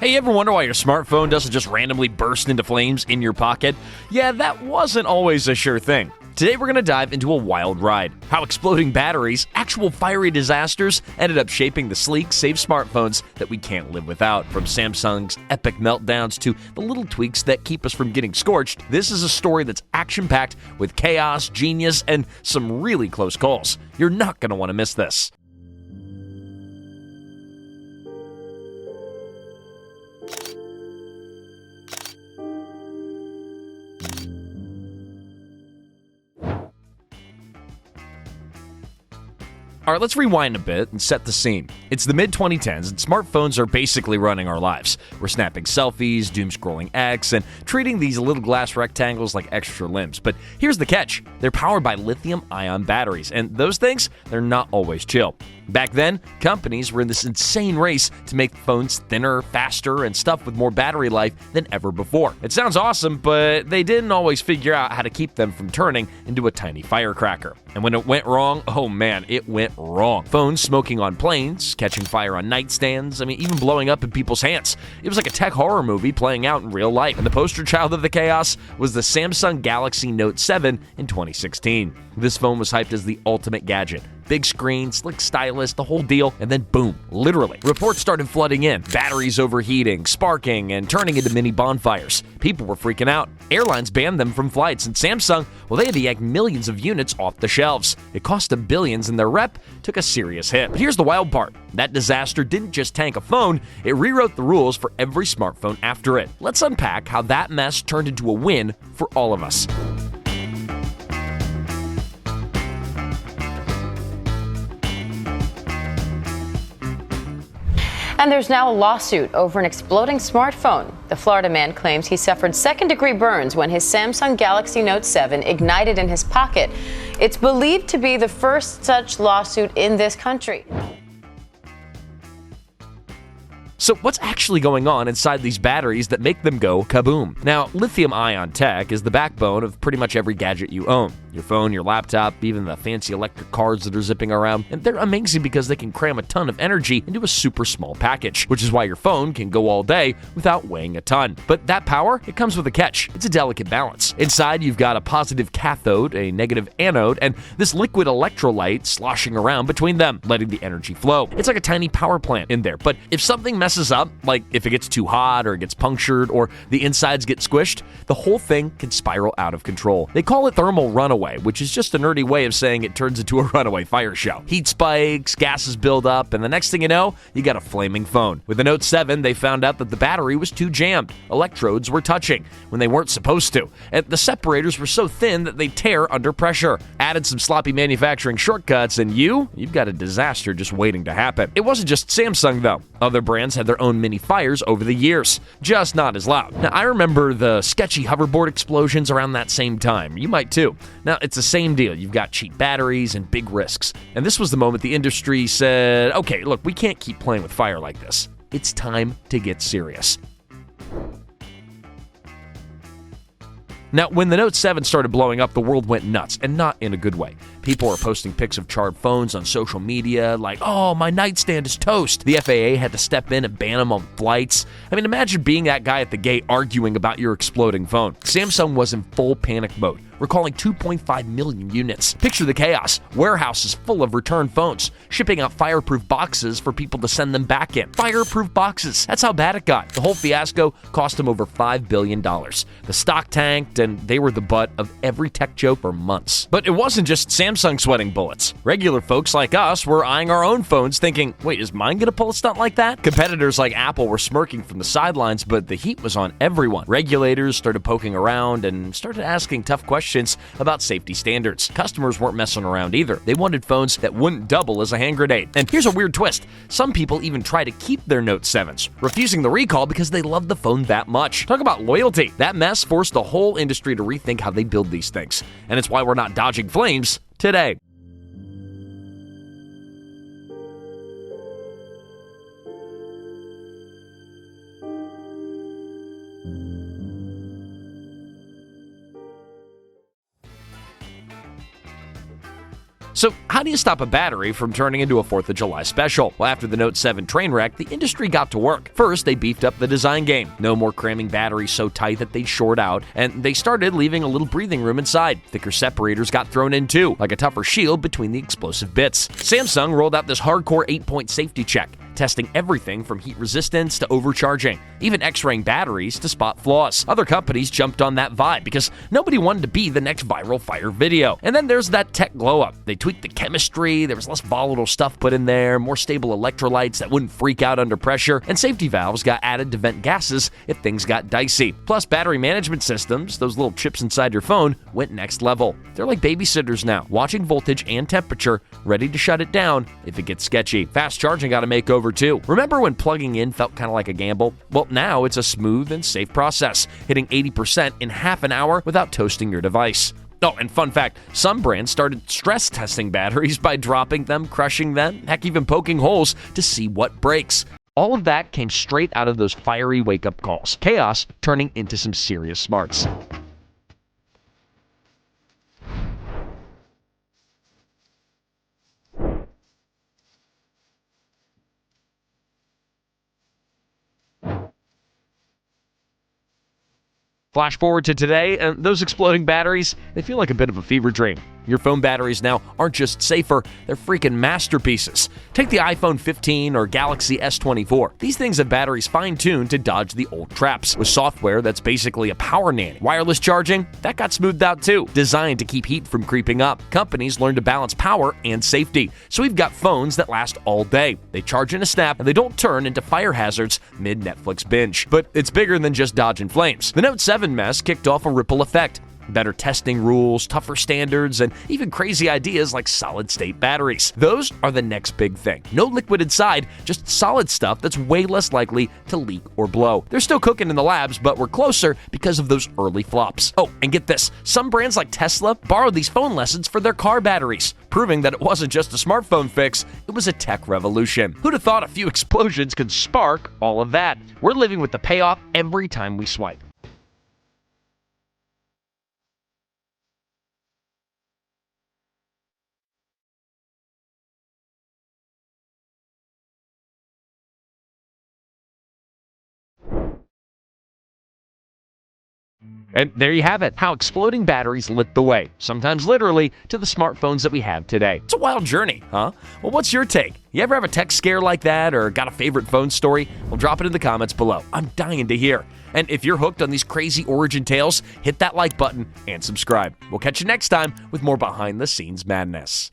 Hey, you ever wonder why your smartphone doesn't just randomly burst into flames in your pocket? Yeah, that wasn't always a sure thing. Today we're going to dive into a wild ride. How exploding batteries, actual fiery disasters, ended up shaping the sleek, safe smartphones that we can't live without. From Samsung's epic meltdowns to the little tweaks that keep us from getting scorched, this is a story that's action-packed with chaos, genius, and some really close calls. You're not going to want to miss this. All right, let's rewind a bit and set the scene. It's the mid-2010s, and smartphones are basically running our lives. We're snapping selfies, doom-scrolling X, and treating these little glass rectangles like extra limbs. But here's the catch. They're powered by lithium-ion batteries, and those things, they're not always chill. Back then, companies were in this insane race to make phones thinner, faster, and stuff with more battery life than ever before. It sounds awesome, but they didn't always figure out how to keep them from turning into a tiny firecracker. And when it went wrong, oh man, it went wrong. Phones smoking on planes, catching fire on nightstands, even blowing up in people's hands. It was like a tech horror movie playing out in real life. And the poster child of the chaos was the Samsung Galaxy Note 7 in 2016. This phone was hyped as the ultimate gadget. Big screen, slick stylus, the whole deal, and then boom, literally. Reports started flooding in, batteries overheating, sparking, and turning into mini bonfires. People were freaking out. Airlines banned them from flights, and Samsung, well, they had to yank millions of units off the shelves. It cost them billions, and their rep took a serious hit. But here's the wild part. That disaster didn't just tank a phone, it rewrote the rules for every smartphone after it. Let's unpack how that mess turned into a win for all of us. And there's now a lawsuit over an exploding smartphone. The Florida man claims he suffered second-degree burns when his Samsung Galaxy Note 7 ignited in his pocket. It's believed to be the first such lawsuit in this country. So what's actually going on inside these batteries that make them go kaboom? Now, lithium-ion tech is the backbone of pretty much every gadget you own. Your phone, your laptop, even the fancy electric cars that are zipping around. And they're amazing because they can cram a ton of energy into a super small package, which is why your phone can go all day without weighing a ton. But that power, it comes with a catch. It's a delicate balance. Inside, you've got a positive cathode, a negative anode, and this liquid electrolyte sloshing around between them, letting the energy flow. It's like a tiny power plant in there. But if something messes up, like if it gets too hot or it gets punctured or the insides get squished, the whole thing can spiral out of control. They call it thermal runaway, which is just a nerdy way of saying it turns into a runaway fire show. Heat spikes, gases build up, and the next thing you know, you got a flaming phone. With the Note 7, they found out that the battery was too jammed. Electrodes were touching when they weren't supposed to, and the separators were so thin that they tear under pressure. Added some sloppy manufacturing shortcuts, and you've got a disaster just waiting to happen. It wasn't just Samsung, though. Other brands had their own mini fires over the years, just not as loud. Now, I remember the sketchy hoverboard explosions around that same time. You might too. Now, it's the same deal. You've got cheap batteries and big risks. And this was the moment the industry said, okay, look, we can't keep playing with fire like this. It's time to get serious. Now, when the Note 7 started blowing up, the world went nuts, and not in a good way. People were posting pics of charred phones on social media like, oh, my nightstand is toast. The FAA had to step in and ban them on flights. Imagine being that guy at the gate arguing about your exploding phone. Samsung was in full panic mode, recalling 2.5 million units. Picture the chaos. Warehouses full of returned phones, shipping out fireproof boxes for people to send them back in. Fireproof boxes. That's how bad it got. The whole fiasco cost them over $5 billion. The stock tanked, and they were the butt of every tech joke for months. But it wasn't just Samsung sweating bullets. Regular folks like us were eyeing our own phones thinking, wait, is mine gonna pull a stunt like that? Competitors like Apple were smirking from the sidelines, but the heat was on everyone. Regulators started poking around and started asking tough questions about safety standards. Customers weren't messing around either. They wanted phones that wouldn't double as a hand grenade. And here's a weird twist. Some people even try to keep their Note 7s, refusing the recall because they love the phone that much. Talk about loyalty. That mess forced the whole industry to rethink how they build these things. And it's why we're not dodging flames today. So how do you stop a battery from turning into a 4th of July special? Well, after the Note 7 train wreck, the industry got to work. First, they beefed up the design game. No more cramming batteries so tight that they'd short out, and they started leaving a little breathing room inside. Thicker separators got thrown in too, like a tougher shield between the explosive bits. Samsung rolled out this hardcore 8-point safety check, testing everything from heat resistance to overcharging, even x-raying batteries to spot flaws. Other companies jumped on that vibe because nobody wanted to be the next viral fire video. And then there's that tech glow-up. They tweaked the chemistry, there was less volatile stuff put in there, more stable electrolytes that wouldn't freak out under pressure, and safety valves got added to vent gases if things got dicey. Plus, battery management systems, those little chips inside your phone, went next level. They're like babysitters now, watching voltage and temperature, ready to shut it down if it gets sketchy. Fast charging got a makeover too. Remember when plugging in felt kind of like a gamble? Well, now it's a smooth and safe process, hitting 80% in half an hour without toasting your device. Oh, and fun fact, some brands started stress testing batteries by dropping them, crushing them, heck, even poking holes to see what breaks. All of that came straight out of those fiery wake-up calls. Chaos turning into some serious smarts. Flash forward to today, and those exploding batteries, they feel like a bit of a fever dream. Your phone batteries now aren't just safer, they're freaking masterpieces. Take the iPhone 15 or Galaxy S24. These things have batteries fine-tuned to dodge the old traps, with software that's basically a power nanny. Wireless charging, that got smoothed out too, designed to keep heat from creeping up. Companies learn to balance power and safety, so we've got phones that last all day. They charge in a snap, and they don't turn into fire hazards mid-Netflix binge. But it's bigger than just dodging flames. The Note 7 mess kicked off a ripple effect. Better testing rules, tougher standards, and even crazy ideas like solid-state batteries. Those are the next big thing. No liquid inside, just solid stuff that's way less likely to leak or blow. They're still cooking in the labs, but we're closer because of those early flops. Oh, and get this, some brands like Tesla borrowed these phone lessons for their car batteries, proving that it wasn't just a smartphone fix, it was a tech revolution. Who'd have thought a few explosions could spark all of that? We're living with the payoff every time we swipe. And there you have it, how exploding batteries lit the way, sometimes literally, to the smartphones that we have today. It's a wild journey, huh? Well, what's your take? You ever have a tech scare like that, or got a favorite phone story? Well, drop it in the comments below. I'm dying to hear. And if you're hooked on these crazy origin tales, hit that like button and subscribe. We'll catch you next time with more behind the scenes madness.